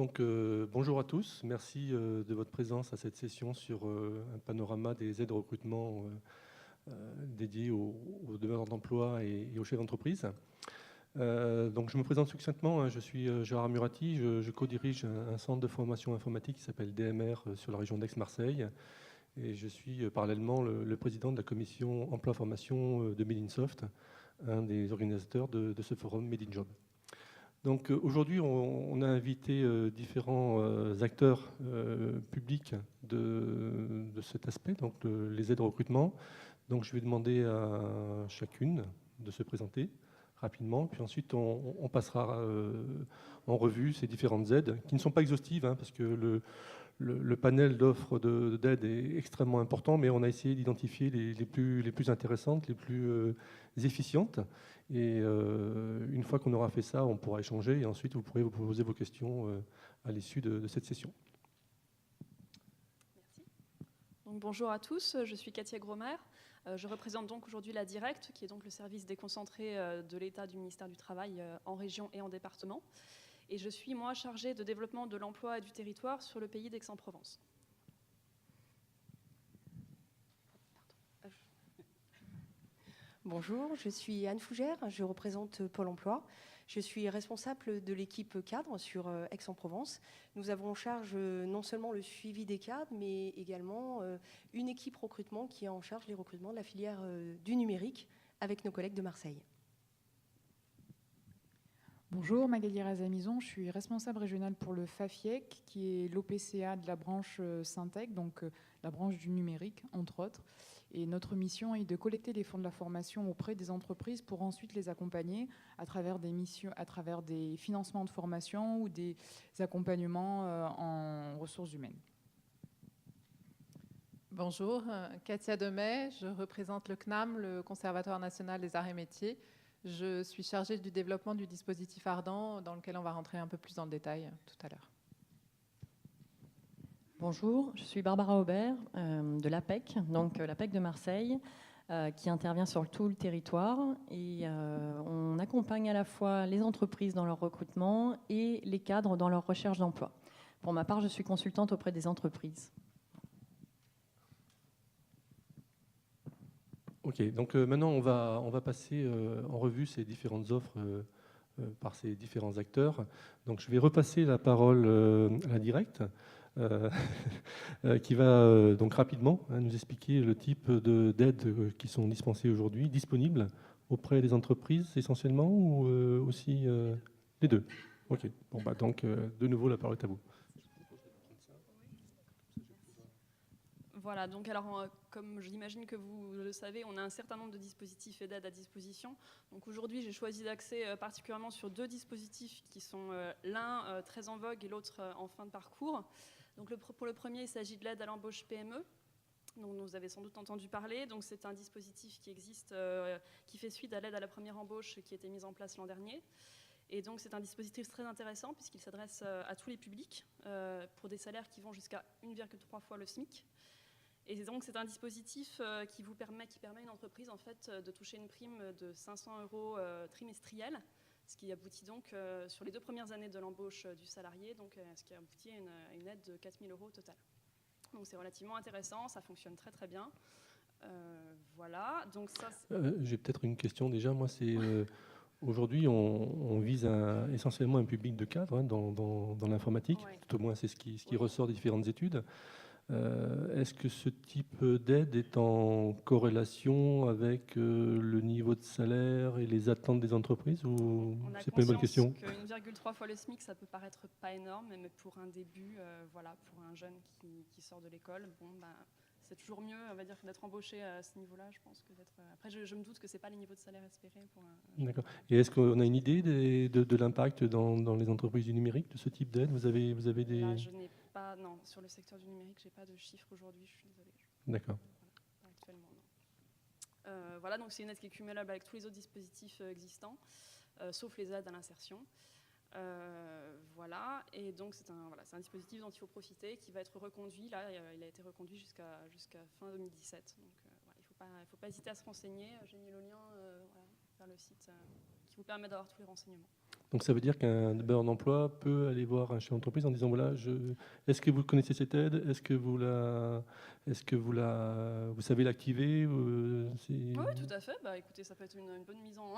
Donc, bonjour à tous. Merci de votre présence à cette session sur un panorama des aides au recrutement dédiées aux demandeurs d'emploi et aux chefs d'entreprise. Donc, je me présente succinctement. Je suis Gérard Murati. Je co-dirige un centre de formation informatique qui s'appelle DMR sur la région d'Aix-Marseille. Et je suis parallèlement le président de la commission emploi-formation de Made in Soft, un des organisateurs de ce forum Made in Job. Donc aujourd'hui, on a invité différents acteurs publics de cet aspect, donc les aides au recrutement. Donc je vais demander à chacune de se présenter rapidement, puis ensuite on passera en revue ces différentes aides, qui ne sont pas exhaustives, hein, parce que le panel d'offres d'aide est extrêmement important, mais on a essayé d'identifier les plus intéressantes, les plus efficientes. Et une fois qu'on aura fait ça, on pourra échanger et ensuite vous pourrez vous poser vos questions à l'issue de cette session. Merci. Donc, bonjour à tous, je suis Katia Gromer. Je représente donc aujourd'hui la Directe, qui est donc le service déconcentré de l'État du ministère du Travail en région et en département. Et je suis, moi, chargée de développement de l'emploi et du territoire sur le pays d'Aix-en-Provence. Bonjour, je suis Anne Fougère, je représente Pôle emploi. Je suis responsable de l'équipe cadre sur Aix-en-Provence. Nous avons en charge non seulement le suivi des cadres, mais également une équipe recrutement qui est en charge les recrutements de la filière du numérique avec nos collègues de Marseille. Bonjour, Magali Razamizon, je suis responsable régionale pour le FAFIEC, qui est l'OPCA de la branche Syntec, donc la branche du numérique, entre autres. Et notre mission est de collecter les fonds de la formation auprès des entreprises pour ensuite les accompagner à travers des missions, à travers des financements de formation ou des accompagnements en ressources humaines. Bonjour, Katia Demey, je représente le CNAM, le Conservatoire national des arts et métiers. Je suis chargée du développement du dispositif Ardent, dans lequel on va rentrer un peu plus dans le détail tout à l'heure. Bonjour, je suis Barbara Aubert de l'APEC, donc l'APEC de Marseille, qui intervient sur tout le territoire. Et on accompagne à la fois les entreprises dans leur recrutement et les cadres dans leur recherche d'emploi. Pour ma part, je suis consultante auprès des entreprises. Ok, donc maintenant on va passer en revue ces différentes offres par ces différents acteurs. Donc je vais repasser la parole à la Directe, qui va donc rapidement nous expliquer le type d'aides qui sont dispensées aujourd'hui, disponibles auprès des entreprises essentiellement ou aussi les deux. Ok, bon, bah, donc de nouveau la parole est à vous. Voilà, donc alors, comme j'imagine que vous le savez, on a un certain nombre de dispositifs et d'aides à disposition. Donc aujourd'hui, j'ai choisi d'axer particulièrement sur deux dispositifs qui sont l'un très en vogue et l'autre en fin de parcours. Donc pour le premier, il s'agit de l'aide à l'embauche PME. Donc vous avez sans doute entendu parler. Donc c'est un dispositif qui existe, qui fait suite à l'aide à la première embauche qui a été mise en place l'an dernier. Et donc c'est un dispositif très intéressant puisqu'il s'adresse à tous les publics pour des salaires qui vont jusqu'à 1,3 fois le SMIC. Et donc c'est un dispositif qui permet à une entreprise en fait, de toucher une prime de 500 € trimestriels, ce qui aboutit donc sur les 2 premières années de l'embauche du salarié, donc ce qui aboutit à une aide de 4 000 € au total. Donc c'est relativement intéressant, ça fonctionne très très bien. Voilà, donc ça... J'ai peut-être une question déjà, moi c'est... Aujourd'hui, on vise essentiellement un public de cadre hein, dans l'informatique, ouais. Tout au moins c'est ce qui ressort des différentes études. Est-ce que ce type d'aide est en corrélation avec le niveau de salaire et les attentes des entreprises ou c'est pas une bonne question? On a conscience que 1,3 fois le SMIC, ça peut paraître pas énorme, mais pour un début, voilà, pour un jeune qui sort de l'école, bon, bah, c'est toujours mieux, on va dire, d'être embauché à ce niveau-là, je pense, que d'être... Après, je me doute que c'est pas les niveaux de salaire espérés pour un... D'accord. Et est-ce qu'on a une idée de l'impact dans les entreprises du numérique de ce type d'aide? Vous avez des... Là, je n'ai pas, non, sur le secteur du numérique, j'ai pas de chiffres aujourd'hui, je suis désolée. D'accord. Voilà, actuellement, non. Voilà, donc c'est une aide qui est cumulable avec tous les autres dispositifs existants, sauf les aides à l'insertion. Voilà, et donc c'est un dispositif dont il faut profiter, qui va être reconduit. Là, il a été reconduit jusqu'à fin 2017. Donc voilà, il ne faut pas hésiter à se renseigner. J'ai mis le lien vers le site qui vous permet d'avoir tous les renseignements. Donc ça veut dire qu'un demandeur d'emploi peut aller voir un chef d'entreprise en disant voilà, est-ce que vous connaissez cette aide? Est-ce que vous savez l'activer? Oui, tout à fait. Bah, écoutez, ça peut être une bonne mise en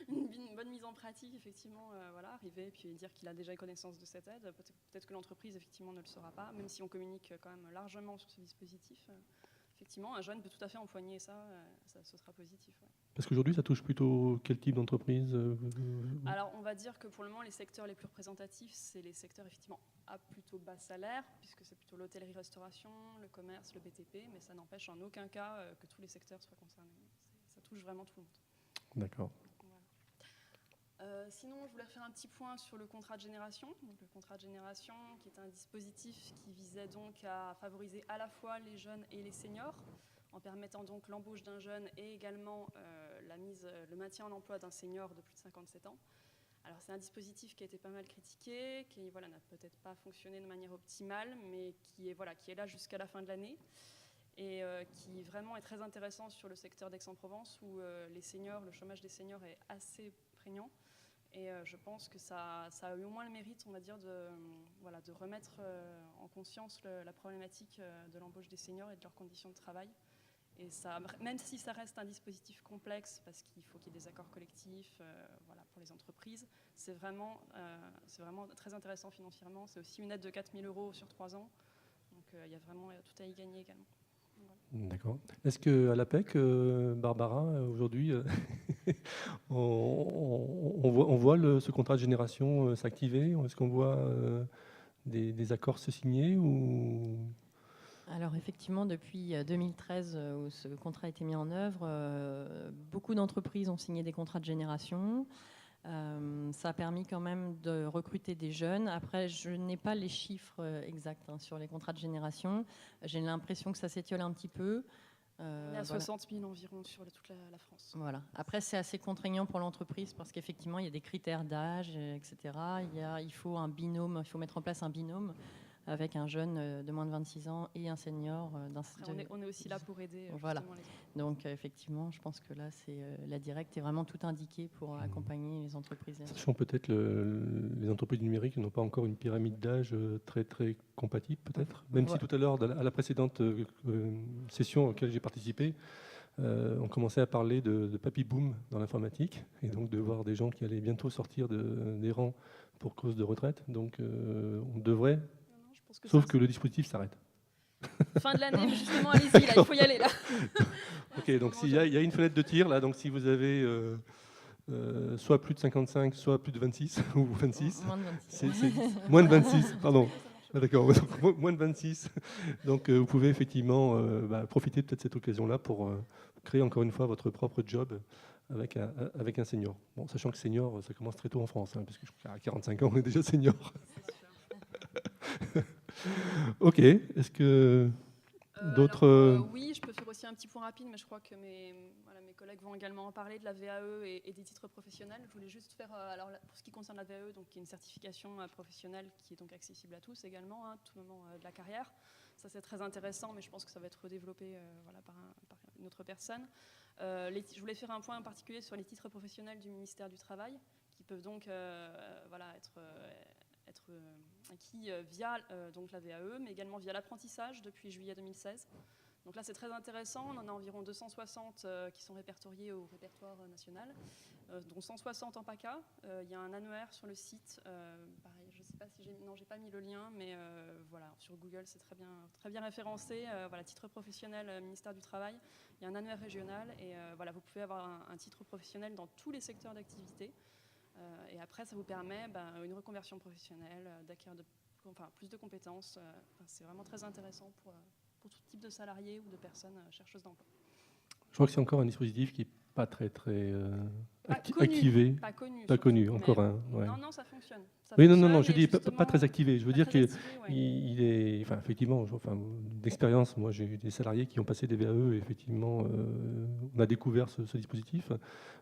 une bonne mise en pratique, effectivement. Voilà, arriver et puis dire qu'il a déjà connaissance de cette aide. Peut-être que l'entreprise, effectivement, ne le saura pas, même si on communique quand même largement sur ce dispositif. Effectivement, un jeune peut tout à fait empoigner ça, ce sera positif. Ouais. Parce qu'aujourd'hui, ça touche plutôt quel type d'entreprise? Alors, on va dire que pour le moment, les secteurs les plus représentatifs, c'est les secteurs effectivement à plutôt bas salaire, puisque c'est plutôt l'hôtellerie-restauration, le commerce, le BTP, mais ça n'empêche en aucun cas que tous les secteurs soient concernés. Ça touche vraiment tout le monde. D'accord. Sinon, je voulais refaire un petit point sur le contrat de génération. Donc, le contrat de génération, qui est un dispositif qui visait donc à favoriser à la fois les jeunes et les seniors, en permettant donc l'embauche d'un jeune et également le maintien en emploi d'un senior de plus de 57 ans. Alors, c'est un dispositif qui a été pas mal critiqué, qui n'a peut-être pas fonctionné de manière optimale, mais qui est là jusqu'à la fin de l'année et qui vraiment est très intéressant sur le secteur d'Aix-en-Provence où les seniors, le chômage des seniors est assez prégnant. Et je pense que ça a eu au moins le mérite, on va dire, de remettre en conscience la problématique de l'embauche des seniors et de leurs conditions de travail. Et ça, même si ça reste un dispositif complexe, parce qu'il faut qu'il y ait des accords collectifs pour les entreprises, c'est vraiment très intéressant financièrement. C'est aussi une aide de 4 000 € sur 3 ans. Donc il y a vraiment tout à y gagner également. Voilà. D'accord. Est-ce qu'à l'APEC, Barbara, aujourd'hui, on voit ce contrat de génération s'activer? Est-ce qu'on voit des accords se signer ou... Alors effectivement, depuis 2013, où ce contrat a été mis en œuvre, beaucoup d'entreprises ont signé des contrats de génération. Ça a permis quand même de recruter des jeunes. Après, je n'ai pas les chiffres exacts sur les contrats de génération. J'ai l'impression que ça s'étiole un petit peu. On est à 60 000 environ sur toute la France. Voilà. Après, c'est assez contraignant pour l'entreprise parce qu'effectivement, il y a des critères d'âge, etc. Il faut un binôme, il faut mettre en place un binôme avec un jeune de moins de 26 ans et un senior. On est aussi là pour aider. Voilà. Donc, effectivement, je pense que là, la directe est vraiment tout indiquée pour accompagner les entreprises. Sachant peut-être les entreprises numériques n'ont pas encore une pyramide d'âge très, très compatible, peut-être. Même si tout à l'heure, à la précédente session à laquelle j'ai participé, on commençait à parler de papy boom dans l'informatique, et donc de voir des gens qui allaient bientôt sortir des rangs pour cause de retraite. Donc, on devrait... Sauf que le dispositif s'arrête. Fin de l'année, mais justement, allez-y, là, il faut y aller. Là. Ok, donc il y a une fenêtre de tir, là, donc si vous avez soit plus de 55, soit plus de 26, ou 26. Moins de 26. C'est moins de 26, pardon. Ah, d'accord, moins de 26. Donc vous pouvez effectivement profiter de peut-être cette occasion-là pour créer encore une fois votre propre job avec un senior. Bon, sachant que senior, ça commence très tôt en France, parce que à 45 ans, on est déjà senior. Ok, est-ce que d'autres... Oui, je peux faire aussi un petit point rapide, mais je crois que mes collègues vont également en parler de la VAE et des titres professionnels. Je voulais juste faire, pour ce qui concerne la VAE, donc, qui est une certification professionnelle qui est donc accessible à tous également, à tout moment de la carrière. Ça, c'est très intéressant, mais je pense que ça va être redéveloppé par une autre personne. Je voulais faire un point en particulier sur les titres professionnels du ministère du Travail, qui peuvent donc être acquis via donc la VAE, mais également via l'apprentissage depuis juillet 2016. Donc là, c'est très intéressant. On en a environ 260 qui sont répertoriés au répertoire national, dont 160 en PACA. Il y a un annuaire sur le site. Pareil, je ne sais pas si j'ai pas mis le lien, mais sur Google, c'est très bien référencé. Titre professionnel, ministère du Travail. Il y a un annuaire régional et vous pouvez avoir un titre professionnel dans tous les secteurs d'activité. Et après, ça vous permet une reconversion professionnelle, d'acquérir plus de compétences. C'est vraiment très intéressant pour tout type de salariés ou de personnes chercheuses d'emploi. Je crois que c'est encore un dispositif qui n'est pas très activé. Pas connu, encore un. Ouais. Non, ça fonctionne. Non, je dis pas très activé. Je veux dire qu'il est... effectivement, d'expérience, moi j'ai eu des salariés qui ont passé des VAE et effectivement, on a découvert ce dispositif.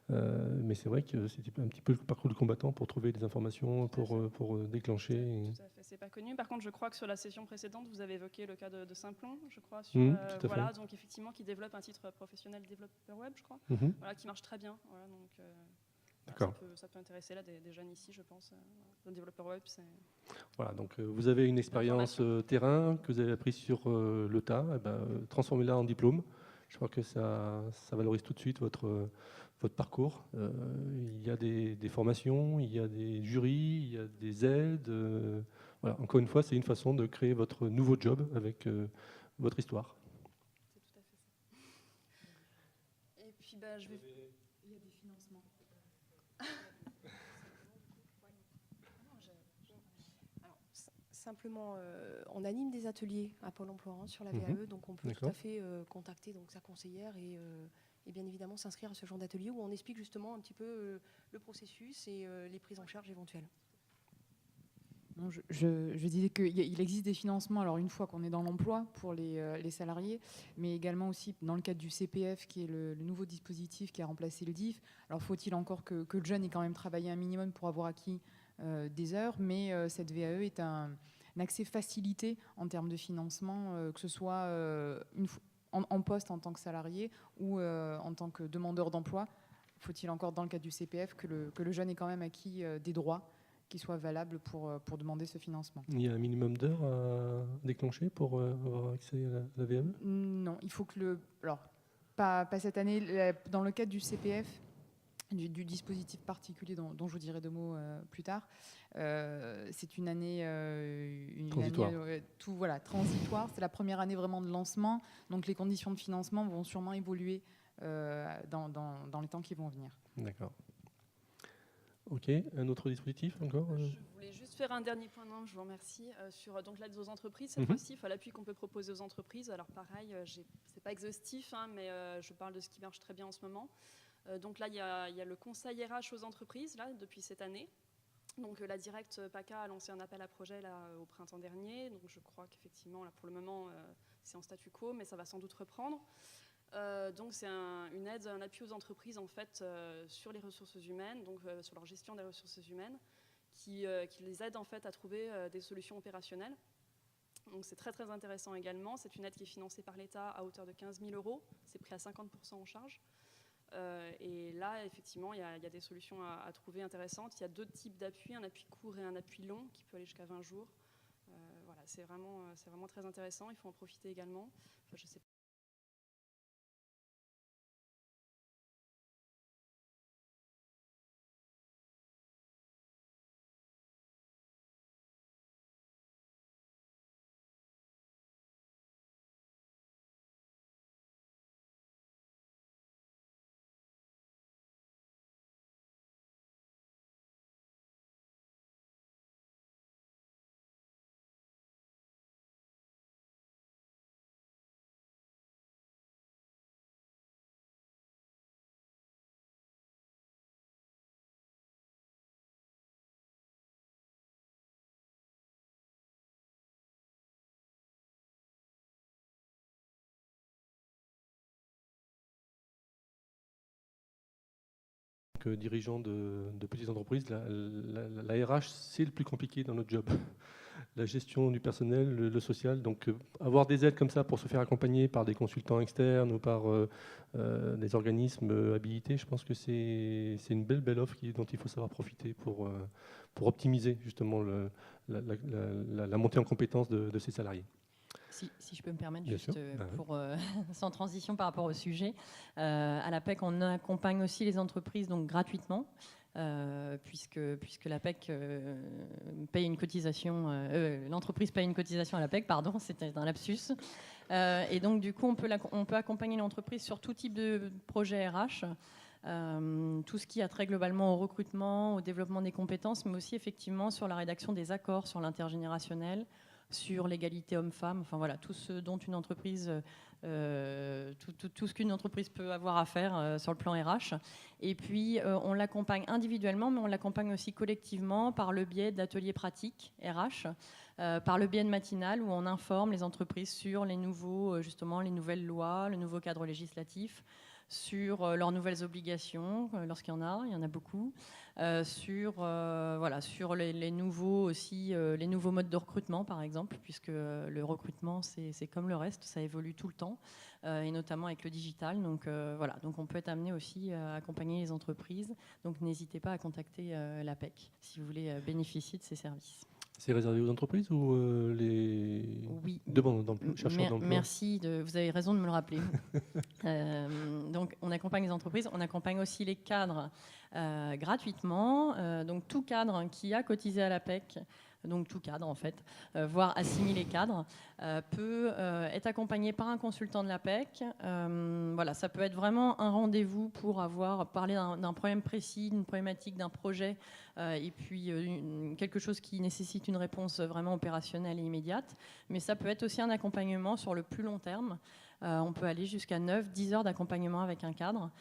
Mais c'est vrai que c'était un petit peu le parcours du combattant pour trouver des informations, pour déclencher. Tout à fait, c'est pas connu. Par contre, je crois que sur la session précédente, vous avez évoqué le cas de Simplon, je crois, donc effectivement, qui développe un titre professionnel développeur web, je crois, qui marche très bien. Donc D'accord. Ça peut intéresser là des jeunes ici, je pense. Un développeur web, c'est... Voilà, donc vous avez une expérience terrain que vous avez appris sur le tas, eh ben, transformez-la en diplôme. Je crois que ça valorise tout de suite votre parcours. Il y a des formations, il y a des jurys, il y a des aides. Voilà. Encore une fois, c'est une façon de créer votre nouveau job avec votre histoire. C'est tout à fait ça. Et puis, je vais... Il y a des financements. Simplement, on anime des ateliers à Pôle emploi sur la VAE, donc on peut tout à fait contacter donc, sa conseillère et bien évidemment s'inscrire à ce genre d'atelier où on explique justement un petit peu le processus et les prises en charge éventuelles. Non, je disais qu'il existe des financements, alors une fois qu'on est dans l'emploi pour les salariés, mais également aussi dans le cadre du CPF, qui est le nouveau dispositif qui a remplacé le DIF. Alors faut-il encore que le jeune ait quand même travaillé un minimum pour avoir acquis des heures, mais cette VAE est un accès facilité en termes de financement, que ce soit en poste en tant que salarié ou en tant que demandeur d'emploi. Faut-il encore, dans le cadre du CPF, que le jeune ait quand même acquis des droits qui soient valables pour demander ce financement. Il y a un minimum d'heures à déclencher pour avoir accès à la VAE ? Non, il faut que alors, pas cette année, dans le cadre du CPF, du dispositif particulier dont je vous dirai deux mots plus tard, c'est une année, transitoire. Transitoire. C'est la première année vraiment de lancement, donc les conditions de financement vont sûrement évoluer dans les temps qui vont venir. D'accord. Ok, un autre dispositif encore Je voulais juste faire un dernier point, non, je vous remercie, sur donc l'aide aux entreprises, cette fois-ci, l'appui qu'on peut proposer aux entreprises. Alors pareil, c'est pas exhaustif, mais je parle de ce qui marche très bien en ce moment. Donc là, il y a le conseil RH aux entreprises, là, depuis cette année. Donc la Direct PACA a lancé un appel à projet là, au printemps dernier. Donc je crois qu'effectivement, là, pour le moment, c'est en statu quo, mais ça va sans doute reprendre. Donc c'est une aide, un appui aux entreprises en fait sur les ressources humaines, donc sur leur gestion des ressources humaines, qui les aide en fait à trouver des solutions opérationnelles. Donc c'est très très intéressant également. C'est une aide qui est financée par l'État à hauteur de 15 000 €. C'est pris à 50% en charge. Et là effectivement il y a des solutions à trouver intéressantes. Il y a deux types d'appui, un appui court et un appui long qui peut aller jusqu'à 20 jours. Voilà, c'est vraiment très intéressant. Il faut en profiter également. Enfin, je sais pas. Que dirigeant de petites entreprises, la RH, c'est le plus compliqué dans notre job. La gestion du personnel, le social. Donc, avoir des aides comme ça pour se faire accompagner par des consultants externes ou par des organismes habilités, je pense que c'est une belle offre dont il faut savoir profiter pour optimiser justement la montée en compétence de ces salariés. Si je peux me permettre, Bien juste sûr. sans transition par rapport au sujet, à l'APEC, on accompagne aussi les entreprises donc, gratuitement, puisque l'APEC paye une cotisation, l'entreprise paye une cotisation à l'APEC, pardon, c'était un lapsus. Et donc, du coup, on peut accompagner l'entreprise sur tout type de projet RH. Tout ce qui a trait globalement au recrutement, au développement des compétences, mais aussi effectivement sur la rédaction des accords sur l'intergénérationnel, sur l'égalité homme-femme, enfin voilà, tout ce dont une entreprise, tout ce qu'une entreprise peut avoir à faire sur le plan RH. Et puis, on l'accompagne individuellement, mais on l'accompagne aussi collectivement par le biais d'ateliers pratiques RH, par le biais de matinales où on informe les entreprises sur les nouvelles lois, le nouveau cadre législatif, sur leurs nouvelles obligations, lorsqu'il y en a beaucoup, sur les nouveaux modes de recrutement, par exemple, puisque le recrutement, c'est comme le reste, ça évolue tout le temps. temps, et notamment avec le digital. Donc voilà, donc on peut être amené aussi à accompagner les entreprises. Donc n'hésitez pas à contacter l'APEC si vous voulez bénéficier de ces services. C'est réservé aux entreprises ou les demandeurs d'emploi, chercheurs d'emploi? Merci, vous avez raison de me le rappeler. Donc on accompagne les entreprises, on accompagne aussi les cadres gratuitement. Donc tout cadre qui a cotisé à l'APEC, donc tout cadre en fait, voire assimilé cadre, peut être accompagné par un consultant de l'APEC. Voilà, ça peut être vraiment un rendez-vous pour parler d'un problème précis, d'une problématique, d'un projet, et puis quelque chose qui nécessite une réponse vraiment opérationnelle et immédiate. Mais ça peut être aussi un accompagnement sur le plus long terme. On peut aller jusqu'à 9-10 heures d'accompagnement avec un cadre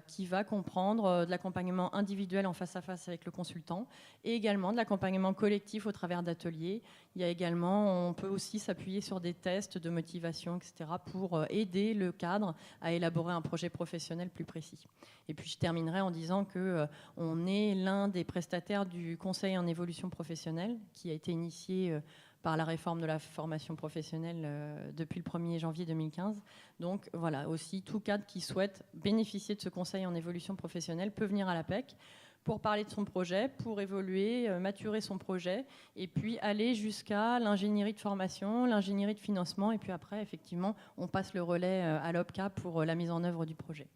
qui va comprendre de l'accompagnement individuel en face à face avec le consultant et également de l'accompagnement collectif au travers d'ateliers. Il y a également, on peut aussi s'appuyer sur des tests de motivation, etc. pour aider le cadre à élaborer un projet professionnel plus précis. Et puis je terminerai en disant qu'on est l'un des prestataires du conseil en évolution professionnelle qui a été initié par la réforme de la formation professionnelle depuis le 1er janvier 2015. Donc voilà, aussi tout cadre qui souhaite bénéficier de ce conseil en évolution professionnelle peut venir à l'APEC pour parler de son projet, pour évoluer, maturer son projet, et puis aller jusqu'à l'ingénierie de formation, l'ingénierie de financement, et puis après, effectivement, on passe le relais à l'OPCA pour la mise en œuvre du projet.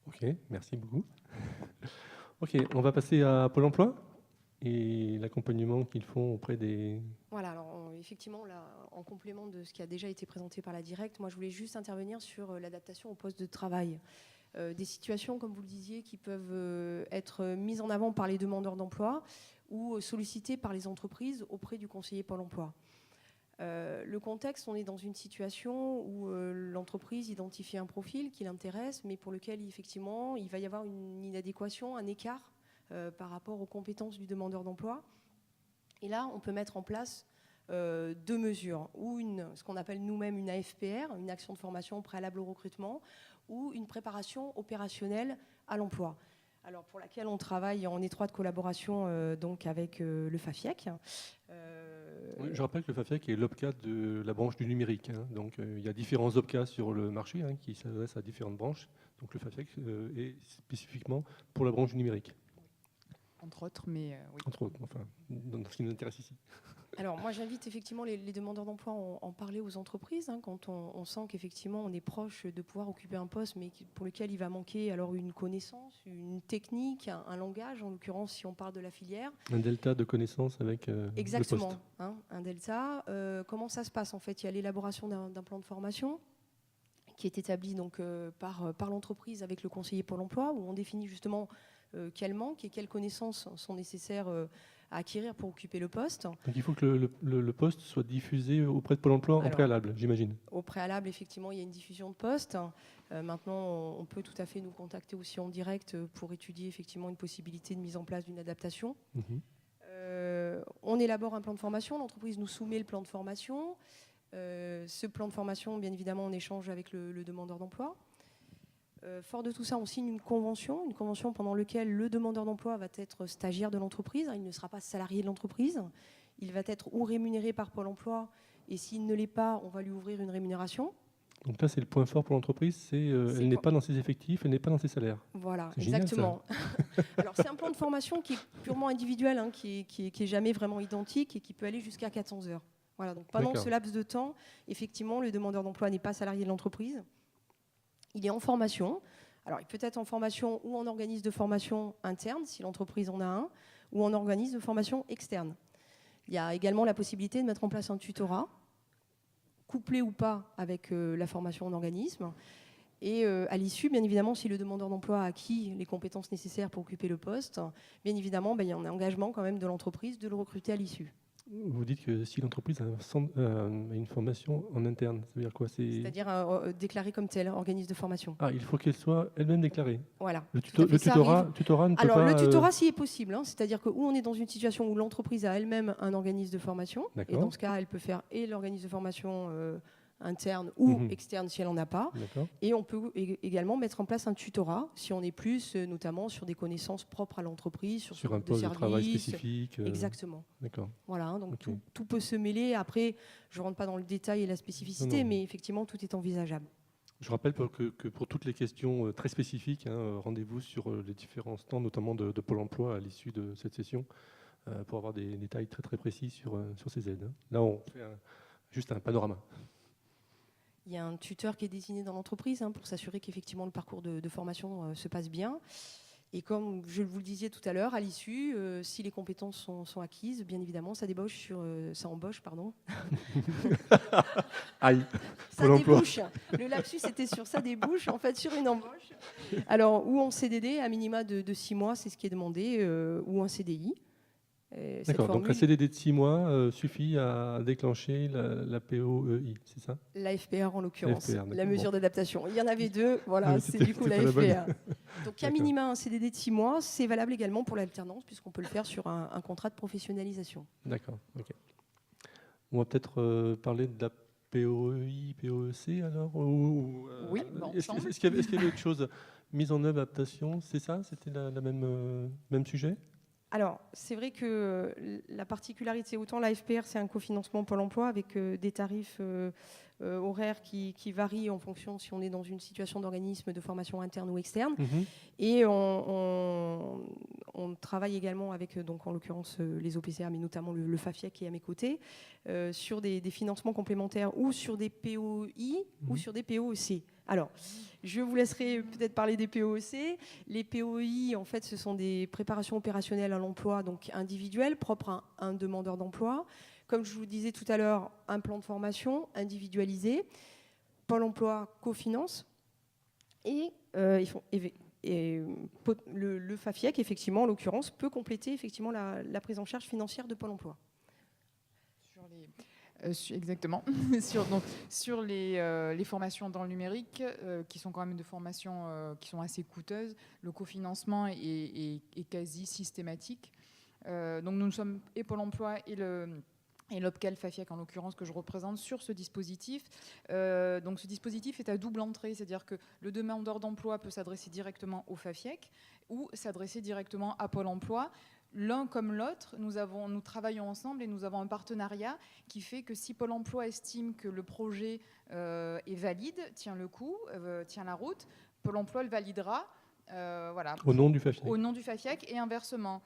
Ok, merci beaucoup. Ok, on va passer à Pôle emploi et l'accompagnement qu'ils font auprès des... Voilà, alors effectivement, là, en complément de ce qui a déjà été présenté par la directe, moi je voulais juste intervenir sur l'adaptation au poste de travail. Des situations, comme vous le disiez, qui peuvent être mises en avant par les demandeurs d'emploi ou sollicitées par les entreprises auprès du conseiller Pôle emploi. Le contexte, on est dans une situation où l'entreprise identifie un profil qui l'intéresse, mais pour lequel effectivement il va y avoir une inadéquation, un écart par rapport aux compétences du demandeur d'emploi. Et là, on peut mettre en place deux mesures, ou ce qu'on appelle nous-mêmes une AFPR, une action de formation préalable au recrutement, ou une préparation opérationnelle à l'emploi. Alors pour laquelle on travaille en étroite collaboration donc avec le FAFIEC. Oui, je rappelle que le FAFIEC est l'OPCA de la branche du numérique. Donc il y a différents OPCA sur le marché qui s'adressent à différentes branches. Donc le FAFIEC est spécifiquement pour la branche du numérique. Entre autres, mais oui. Entre autres, enfin, dans ce qui nous intéresse ici. Alors moi j'invite effectivement les demandeurs d'emploi à en parler aux entreprises quand on sent qu'effectivement on est proche de pouvoir occuper un poste mais pour lequel il va manquer alors une connaissance, une technique, un langage, en l'occurrence si on parle de la filière. Un delta de connaissances avec exactement, le poste. Un delta. Comment ça se passe en fait? Il y a l'élaboration d'un plan de formation qui est établi donc, par l'entreprise avec le conseiller Pôle emploi où on définit justement quels manques et quelles connaissances sont nécessaires à acquérir pour occuper le poste. Donc il faut que le poste soit diffusé auprès de Pôle emploi en préalable, j'imagine. Au préalable, effectivement, il y a une diffusion de poste. Maintenant, on peut tout à fait nous contacter aussi en direct pour étudier effectivement une possibilité de mise en place d'une adaptation. On élabore un plan de formation, l'entreprise nous soumet le plan de formation. Ce plan de formation, bien évidemment, on échange avec le demandeur d'emploi. Fort de tout ça, on signe une convention pendant laquelle le demandeur d'emploi va être stagiaire de l'entreprise. Il ne sera pas salarié de l'entreprise. Il va être ou rémunéré par Pôle emploi, et s'il ne l'est pas, on va lui ouvrir une rémunération. Donc là, c'est le point fort pour l'entreprise, elle n'est pas dans ses effectifs, elle n'est pas dans ses salaires. Voilà, c'est exactement. Alors c'est un plan de formation qui est purement individuel, qui est jamais vraiment identique et qui peut aller jusqu'à 400 heures. Voilà, donc pendant ce laps de temps, effectivement, le demandeur d'emploi n'est pas salarié de l'entreprise. Il est en formation. Alors, il peut être en formation ou en organisme de formation interne, si l'entreprise en a un, ou en organisme de formation externe. Il y a également la possibilité de mettre en place un tutorat, couplé ou pas avec la formation en organisme. Et à l'issue, bien évidemment, si le demandeur d'emploi a acquis les compétences nécessaires pour occuper le poste, bien évidemment, il y a un engagement quand même de l'entreprise de le recruter à l'issue. Vous dites que si l'entreprise a une formation en interne, ça veut dire quoi? C'est-à-dire déclarée comme telle, organisme de formation. Ah, il faut qu'elle soit elle-même déclarée. Voilà. Le tutorat ne peut alors, pas... le tutorat, si est possible. C'est-à-dire que où on est dans une situation où l'entreprise a elle-même un organisme de formation, et dans ce cas, elle peut faire et l'organisme de formation interne ou externe si elle n'en a pas. D'accord. Et on peut également mettre en place un tutorat si on est plus notamment sur des connaissances propres à l'entreprise, sur Sur un de poste de travail service. spécifique. Exactement. D'accord. Voilà, hein, donc Ok. tout peut se mêler. Après, je ne rentre pas dans le détail et la spécificité, Non. mais effectivement, tout est envisageable. Je rappelle que pour toutes les questions très spécifiques, rendez-vous sur les différents stands, notamment de Pôle emploi à l'issue de cette session, pour avoir des détails très très précis sur ces aides. Là, on fait juste un panorama. Il y a un tuteur qui est désigné dans l'entreprise pour s'assurer qu'effectivement le parcours de formation se passe bien. Et comme je vous le disais tout à l'heure, à l'issue, si les compétences sont acquises, bien évidemment, ça embauche. Aïe, Ça Pôle emploi. débouche. Le lapsus était sur ça débouche, en fait, sur une embauche. Alors, ou en CDD, à minima de 6 mois, c'est ce qui est demandé, ou en CDI. D'accord, donc un CDD de 6 mois suffit à déclencher la POEI, c'est ça? La FPR en l'occurrence, FPR, la mesure d'adaptation. Il y en avait deux, voilà, c'est du coup la FPR. Donc à minima un CDD de 6 mois, c'est valable également pour l'alternance puisqu'on peut le faire sur un contrat de professionnalisation. D'accord, ok. On va peut-être parler de la POEI, POEC alors Oui, bon, est-ce qu'il y avait autre chose? Mise en œuvre, adaptation, c'est ça? C'était la même sujet? Alors, c'est vrai que la particularité, autant la FPR, c'est un cofinancement Pôle emploi avec des tarifs horaires qui varient en fonction si on est dans une situation d'organisme de formation interne ou externe. Et on travaille également avec, donc, en l'occurrence, les OPCA, mais notamment le FAFIEC qui est à mes côtés, sur des financements complémentaires ou sur des POI ou sur des POEC. Alors, je vous laisserai peut-être parler des POEC. Les POI, en fait, ce sont des préparations opérationnelles à l'emploi, donc individuelles, propres à un demandeur d'emploi. Comme je vous disais tout à l'heure, un plan de formation individualisé. Pôle emploi cofinance. Et le FAFIEC, effectivement, en l'occurrence, peut compléter effectivement la prise en charge financière de Pôle emploi. Exactement. Sur les formations dans le numérique, qui sont quand même des formations qui sont assez coûteuses, le cofinancement est quasi systématique. Donc nous sommes et Pôle emploi et l'OPCAL FAFIEC en l'occurrence que je représente sur ce dispositif. Donc ce dispositif est à double entrée, c'est-à-dire que le demandeur d'emploi peut s'adresser directement au FAFIEC ou s'adresser directement à Pôle emploi. L'un comme l'autre, nous travaillons ensemble et nous avons un partenariat qui fait que si Pôle emploi estime que le projet est valide, tient le coup, tient la route, Pôle emploi le validera. Voilà, au nom du FAFIEC. Au nom du FAFIEC et inversement.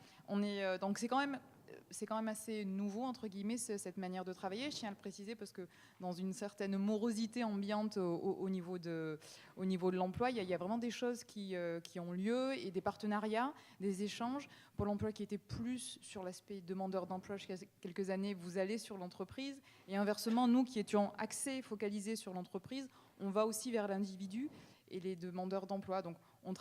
Donc c'est quand même assez nouveau, entre guillemets, cette manière de travailler. Je tiens à le préciser parce que dans une certaine morosité ambiante au niveau de l'emploi, il y a vraiment des choses qui ont lieu et des partenariats, des échanges. Pôle emploi qui était plus sur l'aspect demandeur d'emploi jusqu'à quelques années, vous allez sur l'entreprise. Et inversement, nous qui étions axés, focalisés sur l'entreprise, on va aussi vers l'individu et les demandeurs d'emploi. Donc on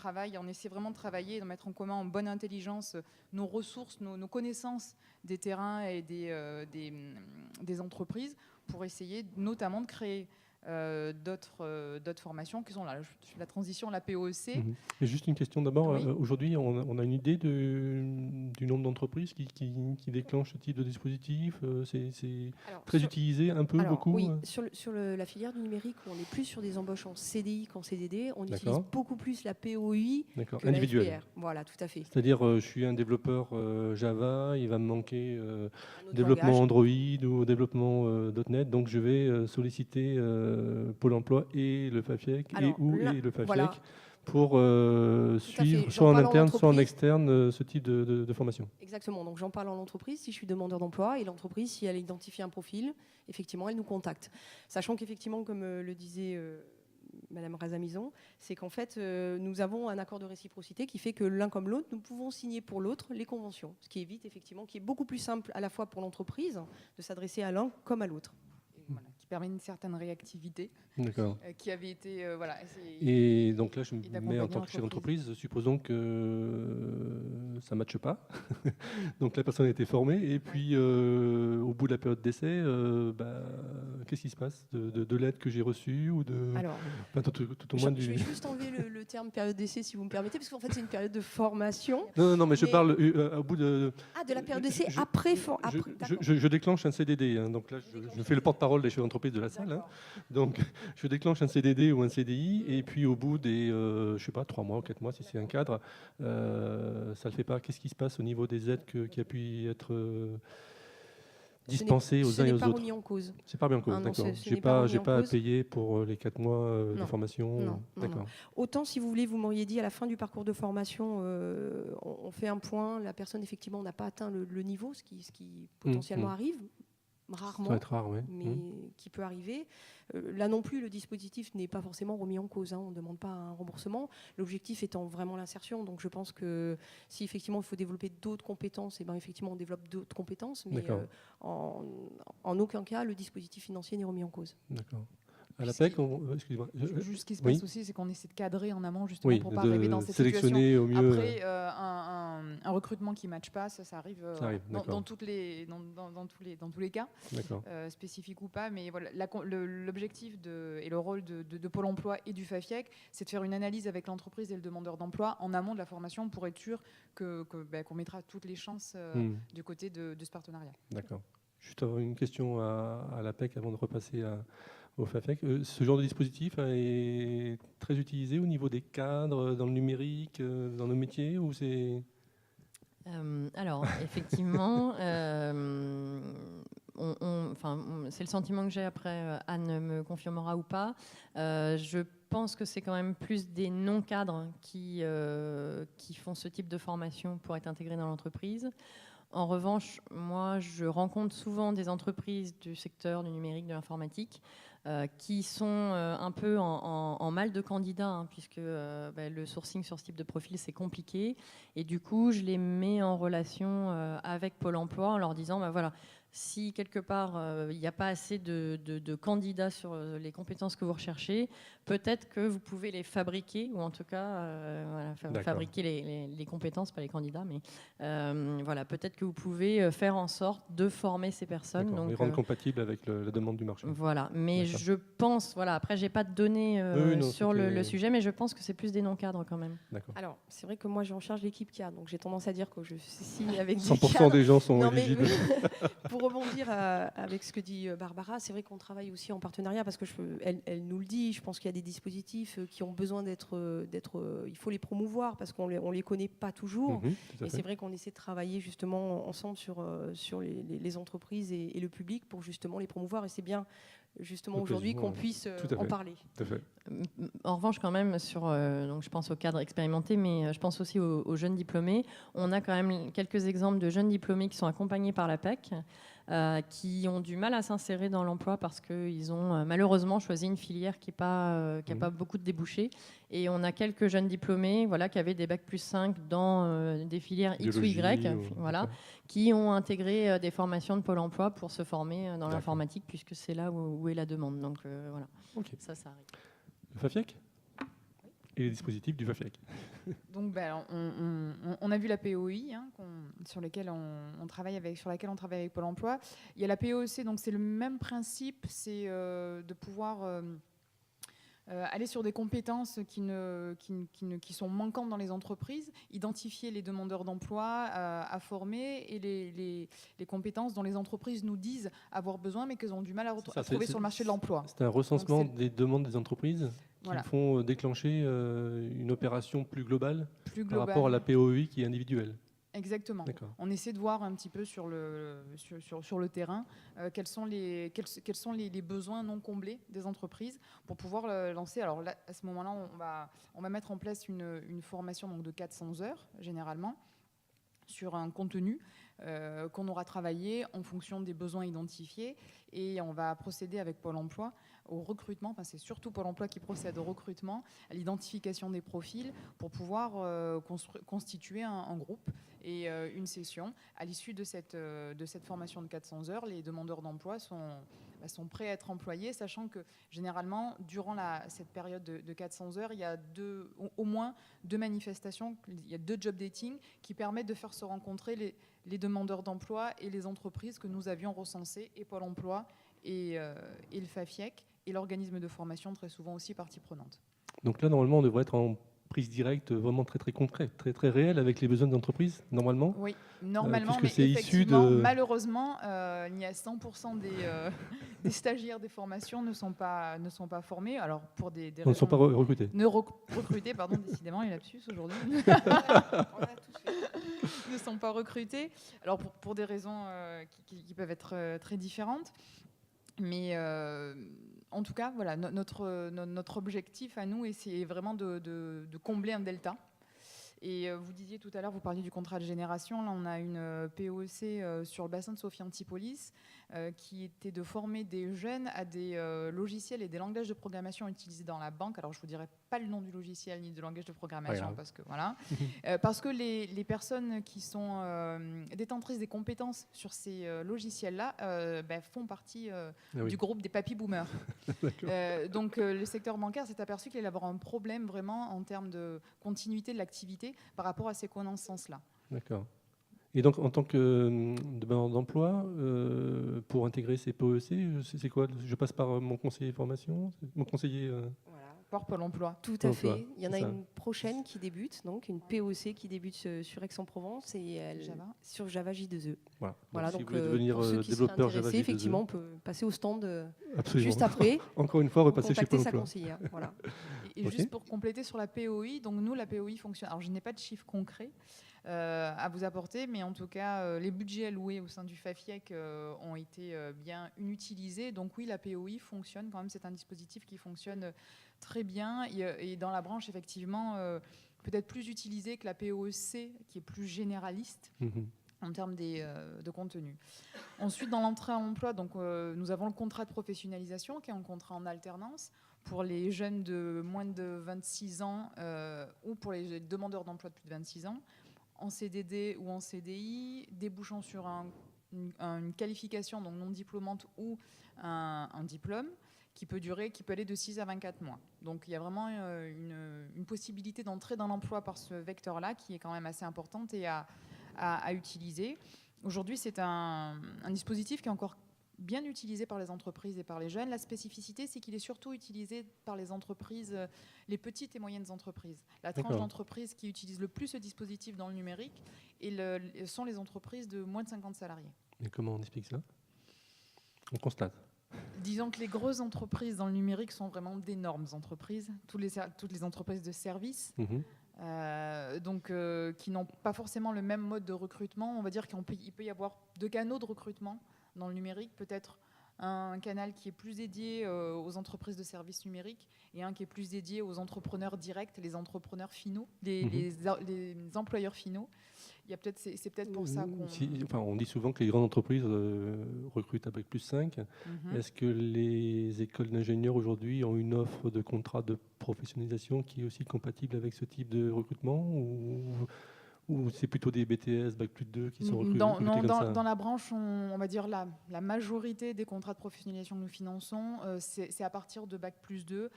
essaie vraiment de travailler et de mettre en commun en bonne intelligence nos ressources, nos connaissances des terrains et des entreprises pour essayer notamment de créer d'autres formations qui sont là. La transition, la POEC. Et juste une question d'abord. Oui. Aujourd'hui, on a une idée du nombre d'entreprises qui déclenchent ce type de dispositif. C'est très utilisé, un peu, beaucoup. Oui, sur la filière du numérique, on est plus sur des embauches en CDI qu'en CDD. On utilise beaucoup plus la POI que individuelle. la FPR. Voilà, tout à fait. C'est-à-dire, je suis un développeur Java, il va me manquer développement Android ou développement .NET, donc je vais solliciter Pôle emploi et le FAFIEC et le FAFIEC voilà. pour suivre soit en interne, soit en externe ce type de formation. Exactement, donc j'en parle en entreprise si je suis demandeur d'emploi et l'entreprise, si elle identifie un profil, effectivement, elle nous contacte. Sachant qu'effectivement, comme le disait Madame Razamizon, c'est qu'en fait, nous avons un accord de réciprocité qui fait que l'un comme l'autre, nous pouvons signer pour l'autre les conventions, ce qui évite effectivement, qui est beaucoup plus simple à la fois pour l'entreprise de s'adresser à l'un comme à l'autre. Voilà, qui permet une certaine réactivité. D'accord. Qui avait été et donc là, je me mets en tant que chef d'entreprise, supposons que ça ne matche pas. Donc la personne a été formée et puis au bout de la période d'essai, qu'est-ce qui se passe de l'aide que j'ai reçue ou de, Alors, tout au moins je vais juste enlever le terme période d'essai, si vous me permettez, parce qu'en fait, c'est une période de formation. Non, mais je parle au bout de... Ah, de la période d'essai après. Je déclenche un CDD. Hein, donc là, je fais le porte-parole des chefs d'entreprise de la salle. Hein, donc, je déclenche un CDD ou un CDI, et puis au bout des, je sais pas, 3 mois ou 4 mois, si c'est un cadre, ça le fait pas. Qu'est-ce qui se passe au niveau des aides qui a pu être dispensées aux uns et aux autres? Ce n'est pas autres? remis en cause. C'est pas bien en cause, Ah non, d'accord. ce n'est J'ai pas pas à remis en payer pour les 4 mois de Non. formation. Non, D'accord. Autant, si vous voulez, vous m'auriez dit à la fin du parcours de formation, on fait un point, la personne effectivement n'a pas atteint le niveau, ce qui potentiellement arrive, rarement, Ça va être rare, oui. mais qui peut arriver. Là non plus, le dispositif n'est pas forcément remis en cause. Hein, on ne demande pas un remboursement. L'objectif étant vraiment l'insertion. Donc je pense que si effectivement il faut développer d'autres compétences, et ben effectivement on développe d'autres compétences, mais en aucun cas le dispositif financier n'est remis en cause. D'accord. À l'APEC, excusez-moi. Juste ce qui se passe aussi, c'est qu'on essaie de cadrer en amont justement pour ne pas de arriver dans cette sélectionner situation. au mieux. Après, un recrutement qui ne matche pas, ça arrive, dans tous les cas, spécifiques ou pas. Mais voilà, l'objectif et le rôle de Pôle emploi et du FAFIEC, c'est de faire une analyse avec l'entreprise et le demandeur d'emploi en amont de la formation pour être sûr qu'on mettra toutes les chances du côté de ce partenariat. D'accord. Juste avoir une question à l'APEC avant de repasser au FAFEC. Ce genre de dispositif est très utilisé au niveau des cadres, dans le numérique, dans nos métiers, ou c'est... Alors, effectivement, c'est le sentiment que j'ai. Après, Anne me confirmera ou pas. Je pense que c'est quand même plus des non-cadres qui font ce type de formation pour être intégrés dans l'entreprise. En revanche, moi, je rencontre souvent des entreprises du secteur du numérique, de l'informatique, qui sont un peu en mal de candidats, hein, puisque le sourcing sur ce type de profil, c'est compliqué. Et du coup, je les mets en relation avec Pôle emploi en leur disant, voilà, si quelque part il n'y a pas assez de candidats sur les compétences que vous recherchez, peut-être que vous pouvez les fabriquer, ou en tout cas fabriquer les compétences, pas les candidats, mais voilà, peut-être que vous pouvez faire en sorte de former ces personnes. Donc, les rendre compatibles avec la demande du marché. Voilà, mais je pense, après j'ai pas de données sur le sujet, mais je pense que c'est plus des non-cadres quand même. D'accord. Alors, c'est vrai que moi j'ai en charge l'équipe cadre, donc j'ai tendance à dire que je suis avec 100% des gens sont éligibles. Pour rebondir avec ce que dit Barbara, c'est vrai qu'on travaille aussi en partenariat parce que elle nous le dit. Je pense qu'il y a des dispositifs qui ont besoin d'être, il faut les promouvoir parce qu'on les connaît pas toujours. Et c'est vrai qu'on essaie de travailler justement ensemble sur les entreprises et le public pour justement les promouvoir. Et c'est bien justement aujourd'hui qu'on puisse en parler. Tout à fait. En revanche, quand même, donc je pense aux cadres expérimentés, mais je pense aussi aux jeunes diplômés. On a quand même quelques exemples de jeunes diplômés qui sont accompagnés par l'APEC, qui ont du mal à s'insérer dans l'emploi parce qu'ils ont malheureusement choisi une filière qui n'a pas beaucoup de débouchés. Et on a quelques jeunes diplômés qui avaient des bac+5 dans des filières X ou Y, qui ont intégré des formations de Pôle emploi pour se former dans l'informatique, puisque c'est là où est la demande. Donc voilà, ça arrive. Le FAFIEC et les dispositifs du FAFIEC. Donc, on a vu la POI sur laquelle on travaille avec Pôle emploi. Il y a la POEC, donc c'est le même principe, c'est de pouvoir aller sur des compétences qui sont manquantes dans les entreprises, identifier les demandeurs d'emploi à former et les compétences dont les entreprises nous disent avoir besoin mais qu'elles ont du mal à trouver sur le marché de l'emploi. C'est un recensement des demandes des entreprises qui font déclencher une opération plus globale par rapport à la POI qui est individuelle. Exactement. On essaie de voir un petit peu sur le terrain quels sont les besoins non comblés des entreprises pour pouvoir lancer. Alors là, à ce moment-là, on va mettre en place une formation donc, de 400 heures, généralement, sur un contenu qu'on aura travaillé en fonction des besoins identifiés et on va procéder avec Pôle emploi au recrutement, c'est surtout Pôle emploi qui procède au recrutement, à l'identification des profils pour pouvoir constituer un groupe et une session. À l'issue de cette formation de 400 heures, les demandeurs d'emploi sont prêts à être employés, sachant que généralement, durant cette période de 400 heures, il y a au moins 2 manifestations, il y a 2 job dating qui permettent de faire se rencontrer les demandeurs d'emploi et les entreprises que nous avions recensées, et Pôle emploi et le FAFIEC, et l'organisme de formation, très souvent aussi partie prenante. Donc là, normalement, on devrait être en prise directe vraiment très concret, très réel avec les besoins de l'entreprise, normalement. Oui, normalement, puisque mais c'est issu effectivement, de- malheureusement, il y a 100% des stagiaires des formations ne sont pas formés. Alors pour des On ne sont pas raisons recrutés. recrutés, pardon, décidément, il y a lapsus aujourd'hui. Ne sont pas recrutés. Alors pour des raisons qui peuvent être très différentes. Mais en tout cas, voilà, notre objectif à nous, c'est vraiment de combler un delta. Et vous disiez tout à l'heure, vous parliez du contrat de génération. Là, on a une POC sur le bassin de Sophie Antipolis qui était de former des jeunes à des logiciels et des langages de programmation utilisés dans la banque. Alors, je ne vous dirai pas le nom du logiciel ni du langage de programmation parce que voilà, parce que les personnes qui sont détentrices des compétences sur ces logiciels-là font partie du groupe des papy boomers. Donc, le secteur bancaire s'est aperçu qu'il allait avoir un problème vraiment en termes de continuité de l'activité par rapport à ces connaissances-là. D'accord. Et donc, en tant que demandeur d'emploi, pour intégrer ces POEC, c'est quoi? Je passe par mon conseiller formation, mon conseiller Par Pôle emploi. Tout Pôle à fait. emploi, Il y en a c'est ça. une prochaine qui débute, donc une POC qui débute sur Aix-en-Provence et Java. sur Java J2E. Voilà. Donc, Si vous voulez devenir pour ceux qui seraient développeur Java intéressés, J2E, effectivement, on peut passer au stand absolument. juste après. Encore une fois, Pour repasser chez contacter Pôle sa emploi. conseillère. Voilà. Et Ok. juste pour compléter sur la POI, donc nous, la POI fonctionne. Alors, je n'ai pas de chiffres concrets à vous apporter, mais en tout cas, les budgets alloués au sein du FAFIEC ont été bien utilisés. Donc oui, la POI fonctionne quand même. C'est un dispositif qui fonctionne très bien. Et dans la branche, effectivement, peut-être plus utilisé que la POC, qui est plus généraliste. En termes de contenu. Ensuite, dans l'entrée en emploi, donc, nous avons le contrat de professionnalisation qui est un contrat en alternance pour les jeunes de moins de 26 ans ou pour les demandeurs d'emploi de plus de 26 ans, en CDD ou en CDI, débouchant sur une qualification donc non diplômante ou un diplôme qui peut aller de 6 à 24 mois. Donc il y a vraiment une possibilité d'entrer dans l'emploi par ce vecteur-là qui est quand même assez importante et à utiliser. Aujourd'hui, c'est un dispositif qui est encore bien utilisé par les entreprises et par les jeunes. La spécificité, c'est qu'il est surtout utilisé par les entreprises, les petites et moyennes entreprises. La tranche d'entreprises qui utilise le plus ce dispositif dans le numérique sont les entreprises de moins de 50 salariés. Et comment on explique ça? On constate. Disons que les grosses entreprises dans le numérique sont vraiment d'énormes entreprises, toutes les entreprises de services. Qui n'ont pas forcément le même mode de recrutement. On va dire qu'il peut y avoir deux canaux de recrutement dans le numérique, peut-être un canal qui est plus dédié aux entreprises de services numériques et un qui est plus dédié aux entrepreneurs directs, les entrepreneurs finaux, les employeurs finaux. C'est peut-être pour ça qu'on... on dit souvent que les grandes entreprises recrutent avec plus 5. Est-ce que les écoles d'ingénieurs aujourd'hui ont une offre de contrat de professionnalisation qui est aussi compatible avec ce type de recrutement ou c'est plutôt des BTS, Bac plus 2 qui sont recrutés comme ça? Dans la branche, on va dire la majorité des contrats de professionnalisation que nous finançons, c'est à partir de Bac plus 2.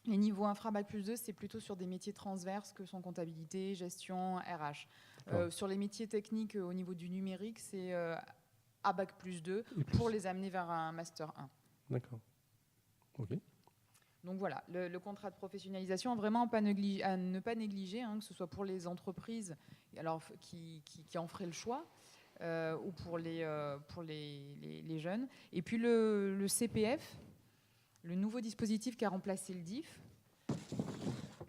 Les niveaux infra Bac plus 2, c'est plutôt sur des métiers transverses que sont comptabilité, gestion, RH. Sur les métiers techniques au niveau du numérique, c'est à Bac plus 2 pour les amener vers un Master 1. D'accord. Ok. Donc voilà, le contrat de professionnalisation, vraiment à ne pas négliger, que ce soit pour les entreprises alors, qui en feraient le choix, ou pour les jeunes. Et puis le CPF, le nouveau dispositif qui a remplacé le DIF,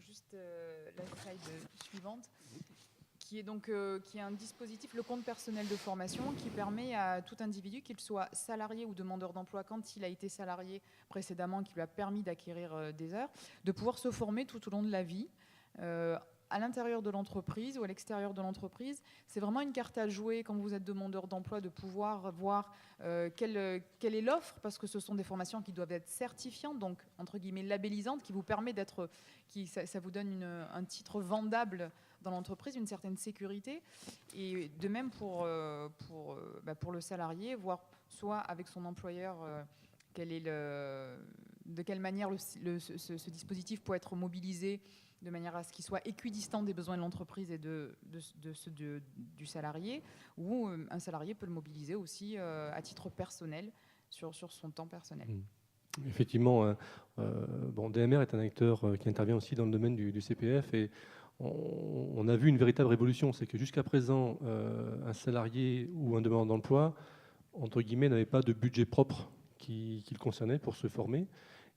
juste la slide suivante, qui est un dispositif, le compte personnel de formation, qui permet à tout individu, qu'il soit salarié ou demandeur d'emploi quand il a été salarié précédemment, qui lui a permis d'acquérir des heures, de pouvoir se former tout au long de la vie, à l'intérieur de l'entreprise ou à l'extérieur de l'entreprise. C'est vraiment une carte à jouer quand vous êtes demandeur d'emploi, de pouvoir voir quelle est l'offre, parce que ce sont des formations qui doivent être certifiantes, donc entre guillemets labellisantes, qui vous permet ça vous donne un titre vendable dans l'entreprise, une certaine sécurité. Et de même pour le salarié, voir soit avec son employeur quel est de quelle manière ce dispositif peut être mobilisé de manière à ce qu'il soit équidistant des besoins de l'entreprise et du salarié, ou un salarié peut le mobiliser aussi à titre personnel, sur son temps personnel. Effectivement, DMR est un acteur qui intervient aussi dans le domaine du CPF, et on a vu une véritable révolution. C'est que jusqu'à présent, un salarié ou un demandeur d'emploi, entre guillemets, n'avait pas de budget propre qui le concernait pour se former.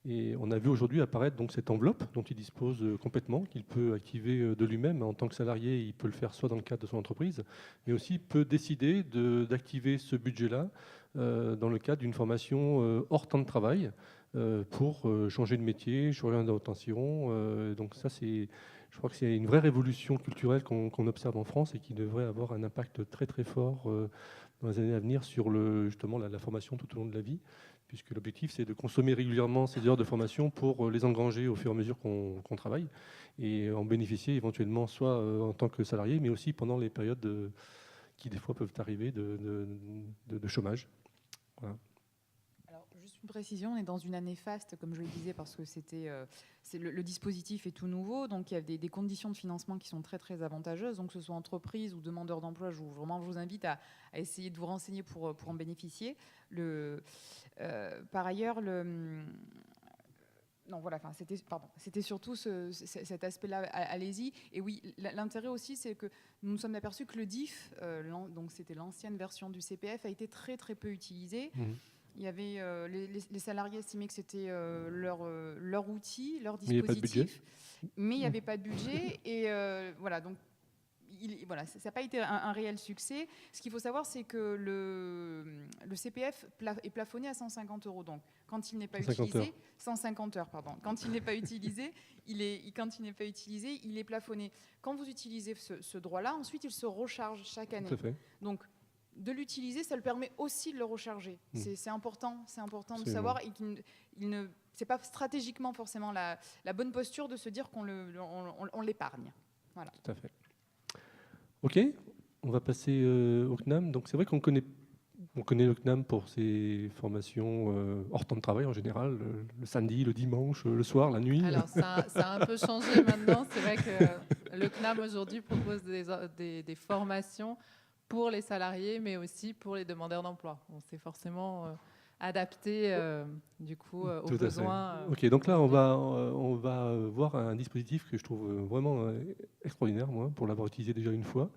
Et on a vu aujourd'hui apparaître donc cette enveloppe dont il dispose complètement, qu'il peut activer de lui-même. En tant que salarié, il peut le faire soit dans le cadre de son entreprise, mais aussi peut décider d'activer ce budget-là dans le cadre d'une formation hors temps de travail pour changer de métier, changer d'intention. Donc ça, je crois que c'est une vraie révolution culturelle qu'on observe en France et qui devrait avoir un impact très très fort dans les années à venir sur justement la formation tout au long de la vie, puisque l'objectif, c'est de consommer régulièrement ces heures de formation pour les engranger au fur et à mesure qu'on travaille et en bénéficier éventuellement soit en tant que salarié, mais aussi pendant les périodes qui, des fois, peuvent arriver de chômage. Voilà. Alors, juste une précision, on est dans une année faste, comme je le disais, parce que le dispositif est tout nouveau, donc il y a des conditions de financement qui sont très, très avantageuses, donc que ce soit entreprise ou demandeur d'emploi, je vous invite à essayer de vous renseigner pour en bénéficier. Par ailleurs, c'était surtout cet aspect-là, allez-y. Et oui, l'intérêt aussi, c'est que nous nous sommes aperçus que le DIF, donc c'était l'ancienne version du CPF, a été très très peu utilisé. Il y avait les salariés estimaient que c'était leur outil, leur dispositif, mais il n'y avait pas de budget. Et voilà, donc ça n'a pas été un réel succès. Ce qu'il faut savoir, c'est que le CPF est plafonné à 150 €. Donc, quand il n'est pas utilisé, 150 heures, pardon. Quand il n'est pas utilisé, il est plafonné. Quand vous utilisez ce droit-là, ensuite, il se recharge chaque année. Tout à fait. Donc, de l'utiliser, ça le permet aussi de le recharger. C'est important de savoir, et c'est pas stratégiquement forcément la bonne posture de se dire qu'on l'épargne. Voilà. Tout à fait. Ok, on va passer au CNAM. Donc c'est vrai qu'on connaît le CNAM pour ses formations hors temps de travail en général, le samedi, le dimanche, le soir, la nuit. Alors ça a un peu changé maintenant. C'est vrai que le CNAM aujourd'hui propose des formations pour les salariés, mais aussi pour les demandeurs d'emploi. On s'est forcément adapté du coup aux besoins. Ok, donc là on va voir un dispositif que je trouve vraiment extraordinaire, moi, pour l'avoir utilisé déjà une fois.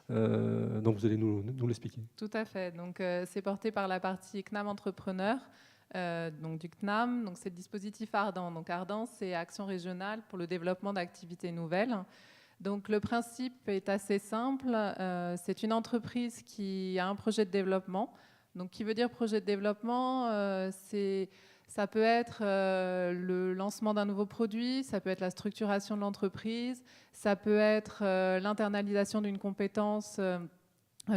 Donc vous allez nous l'expliquer. Tout à fait. Donc c'est porté par la partie CNAM Entrepreneur, donc du CNAM. Donc c'est le dispositif Ardent. Donc Ardent, c'est Action régionale pour le développement d'activités nouvelles. Donc le principe est assez simple. C'est une entreprise qui a un projet de développement. Donc, qui veut dire projet de développement, ça peut être le lancement d'un nouveau produit, ça peut être la structuration de l'entreprise, ça peut être l'internalisation d'une compétence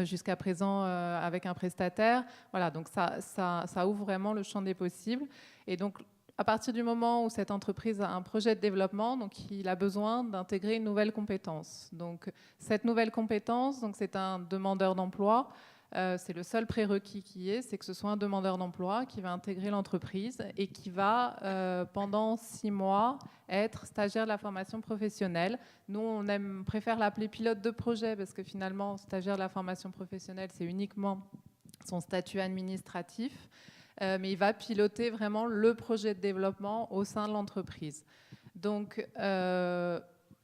jusqu'à présent avec un prestataire. Voilà, donc ça ouvre vraiment le champ des possibles. Et donc, à partir du moment où cette entreprise a un projet de développement, donc il a besoin d'intégrer une nouvelle compétence. Donc, cette nouvelle compétence, donc c'est un demandeur d'emploi. C'est le seul prérequis c'est que ce soit un demandeur d'emploi qui va intégrer l'entreprise et qui va, pendant 6 mois, être stagiaire de la formation professionnelle. Nous, on préfère l'appeler pilote de projet parce que finalement, stagiaire de la formation professionnelle, c'est uniquement son statut administratif. Mais il va piloter vraiment le projet de développement au sein de l'entreprise. Donc,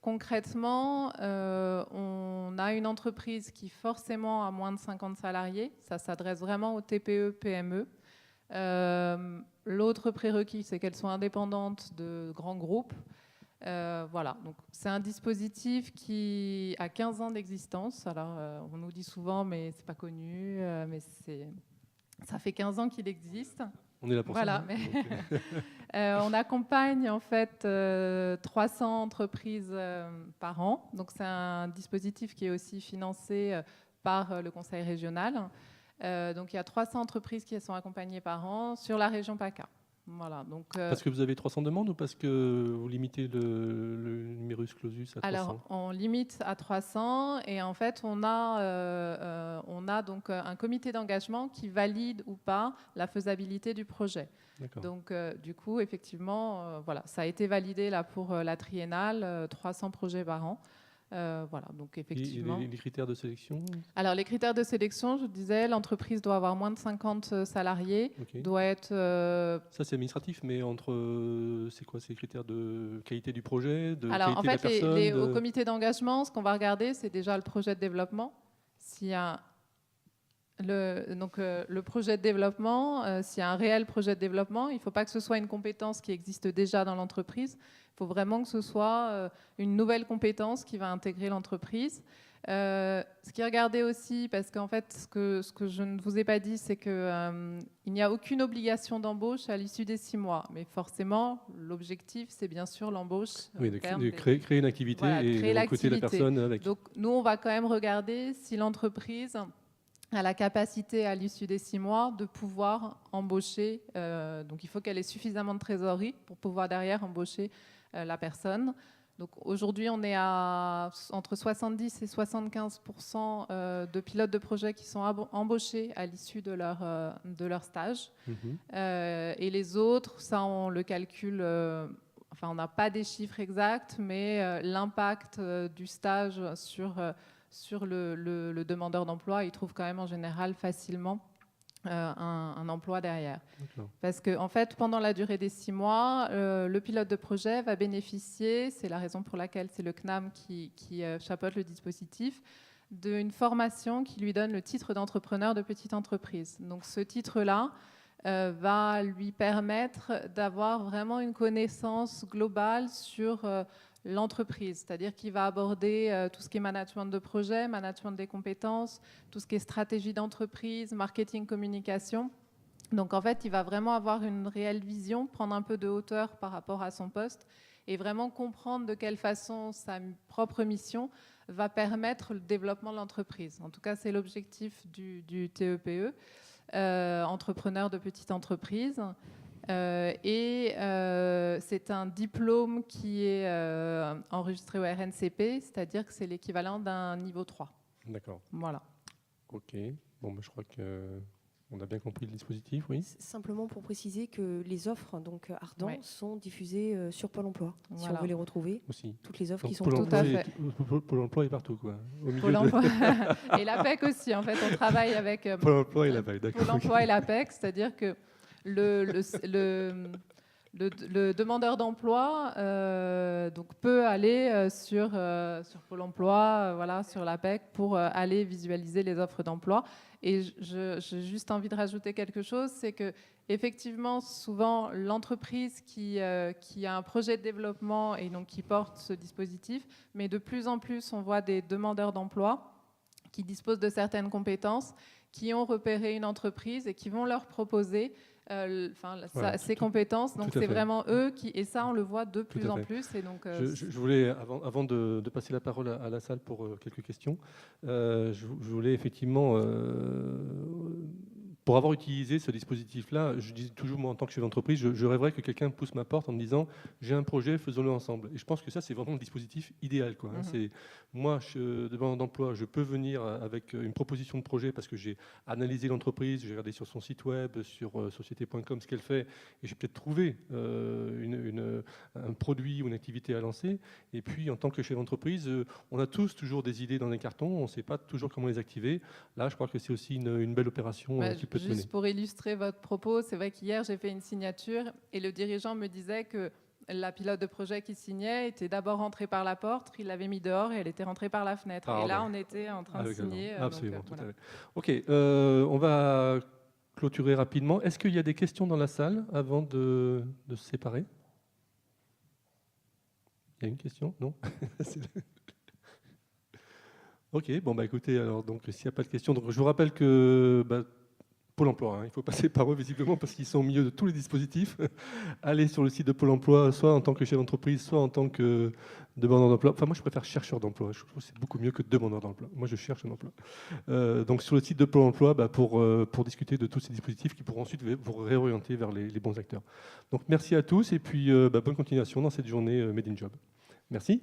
concrètement, on a une entreprise qui forcément a moins de 50 salariés. Ça s'adresse vraiment aux TPE, PME. L'autre prérequis, c'est qu'elles soient indépendantes de grands groupes. Voilà, donc c'est un dispositif qui a 15 ans d'existence. Alors, on nous dit souvent, mais c'est pas connu, mais ça fait 15 ans qu'il existe. On est là pour ça. On accompagne en fait 300 entreprises par an. Donc c'est un dispositif qui est aussi financé par le Conseil régional. Donc il y a 300 entreprises qui sont accompagnées par an sur la région PACA. Voilà, donc, Parce que vous avez 300 demandes ou parce que vous limitez le numerus clausus à 300? alors, on limite à 300 et en fait, on a donc un comité d'engagement qui valide ou pas la faisabilité du projet. D'accord. Donc, du coup, effectivement, voilà, ça a été validé là pour la triennale, 300 projets par an. Voilà, donc effectivement. Et les critères de sélection? Alors, les critères de sélection, je vous disais, l'entreprise doit avoir moins de 50 salariés, Ok. doit être... Ça, c'est administratif, mais c'est quoi ces critères de qualité du projet, de Alors, en qualité fait, de la personne, au comité d'engagement, ce qu'on va regarder, c'est déjà le projet de développement. S'il y a le projet de développement, s'il y a un réel projet de développement, il ne faut pas que ce soit une compétence qui existe déjà dans l'entreprise. Il faut vraiment que ce soit une nouvelle compétence qui va intégrer l'entreprise. Ce qui est regardé aussi, parce qu'en fait, ce que je ne vous ai pas dit, c'est qu'il n'y a aucune obligation d'embauche à l'issue des 6 mois. Mais forcément, l'objectif, c'est bien sûr l'embauche. oui, de créer une activité, Voilà, et créer de recruter la l'activité. personne avec. Donc, nous, on va quand même regarder si l'entreprise a la capacité, à l'issue des 6 mois, de pouvoir embaucher. Donc, il faut qu'elle ait suffisamment de trésorerie pour pouvoir derrière embaucher la personne. Donc, aujourd'hui, on est à entre 70 et 75% de pilotes de projet qui sont embauchés à l'issue de leur stage. Mhm. Et les autres, ça, on le calcule. Enfin, on n'a pas des chiffres exacts, mais l'impact du stage sur le demandeur d'emploi, il trouve quand même en général facilement un emploi derrière. D'accord. Parce qu'en fait, pendant la durée des 6 mois, le pilote de projet va bénéficier, c'est la raison pour laquelle c'est le CNAM qui chapeaute le dispositif, d'une formation qui lui donne le titre d'entrepreneur de petite entreprise. Donc ce titre-là va lui permettre d'avoir vraiment une connaissance globale sur l'entreprise, c'est-à-dire qu'il va aborder tout ce qui est management de projet, management des compétences, tout ce qui est stratégie d'entreprise, marketing, communication. Donc en fait, il va vraiment avoir une réelle vision, prendre un peu de hauteur par rapport à son poste et vraiment comprendre de quelle façon sa propre mission va permettre le développement de l'entreprise. En tout cas, c'est l'objectif du TEPE, entrepreneur de petite entreprise. C'est un diplôme qui est enregistré au RNCP, c'est-à-dire que c'est l'équivalent d'un niveau 3. D'accord. Voilà. Ok. Bon, je crois qu'on a bien compris le dispositif, oui. Simplement pour préciser que les offres donc Ardent Ouais. sont diffusées sur Pôle emploi. Si Voilà. on veut les retrouver, Aussi. toutes les offres Donc, qui sont Pôle Tout emploi à est- fait. Pôle emploi est partout, quoi. Au milieu Pôle de- emploi et l'APEC aussi. En fait, on travaille avec Pôle emploi et la PAC, d'accord. Pôle emploi et l'APEC, c'est-à-dire que le demandeur d'emploi donc peut aller sur Pôle emploi, voilà, sur l'APEC pour aller visualiser les offres d'emploi. Et j'ai juste envie de rajouter quelque chose, c'est que effectivement, souvent, l'entreprise qui a un projet de développement et donc qui porte ce dispositif, mais de plus en plus, on voit des demandeurs d'emploi qui disposent de certaines compétences, qui ont repéré une entreprise et qui vont leur proposer Voilà, ces compétences. Donc tout à c'est fait. vraiment eux qui, et ça on le voit de plus à en fait. plus. Et donc, Je voulais, avant de passer la parole à la salle pour quelques questions, je voulais effectivement, pour avoir utilisé ce dispositif-là, je dis toujours, moi, en tant que chef d'entreprise, je rêverais que quelqu'un pousse ma porte en me disant « j'ai un projet, faisons-le ensemble ». Et je pense que ça, c'est vraiment le dispositif idéal, quoi, hein. C'est, moi, demandeur d'emploi, je peux venir avec une proposition de projet parce que j'ai analysé l'entreprise, j'ai regardé sur son site web, sur société.com ce qu'elle fait, et j'ai peut-être trouvé un produit ou une activité à lancer. Et puis, en tant que chef d'entreprise, on a tous toujours des idées dans les cartons, on ne sait pas toujours comment les activer. Là, je crois que c'est aussi une belle opération qui peut se mener. juste pour illustrer votre propos, c'est vrai qu'hier j'ai fait une signature et le dirigeant me disait que la pilote de projet qui signait était d'abord rentrée par la porte, il l'avait mis dehors et elle était rentrée par la fenêtre. Ah, et là, ouais. on était en train de signer. Absolument, donc, tout voilà. à fait. Ok, on va clôturer rapidement. Est-ce qu'il y a des questions dans la salle avant de se séparer? Il y a une question? Non? Ok, bon, écoutez, alors, donc, s'il n'y a pas de questions, donc, je vous rappelle que Pôle emploi. Il faut passer par eux visiblement parce qu'ils sont au milieu de tous les dispositifs. Allez sur le site de Pôle emploi, soit en tant que chef d'entreprise, soit en tant que demandeur d'emploi. Enfin, moi, je préfère chercheur d'emploi. Je trouve que c'est beaucoup mieux que demandeur d'emploi. Moi, je cherche un emploi. Donc, sur le site de Pôle emploi, pour discuter de tous ces dispositifs qui pourront ensuite vous réorienter vers les bons acteurs. Donc, merci à tous et puis bonne continuation dans cette journée Made in Job. Merci.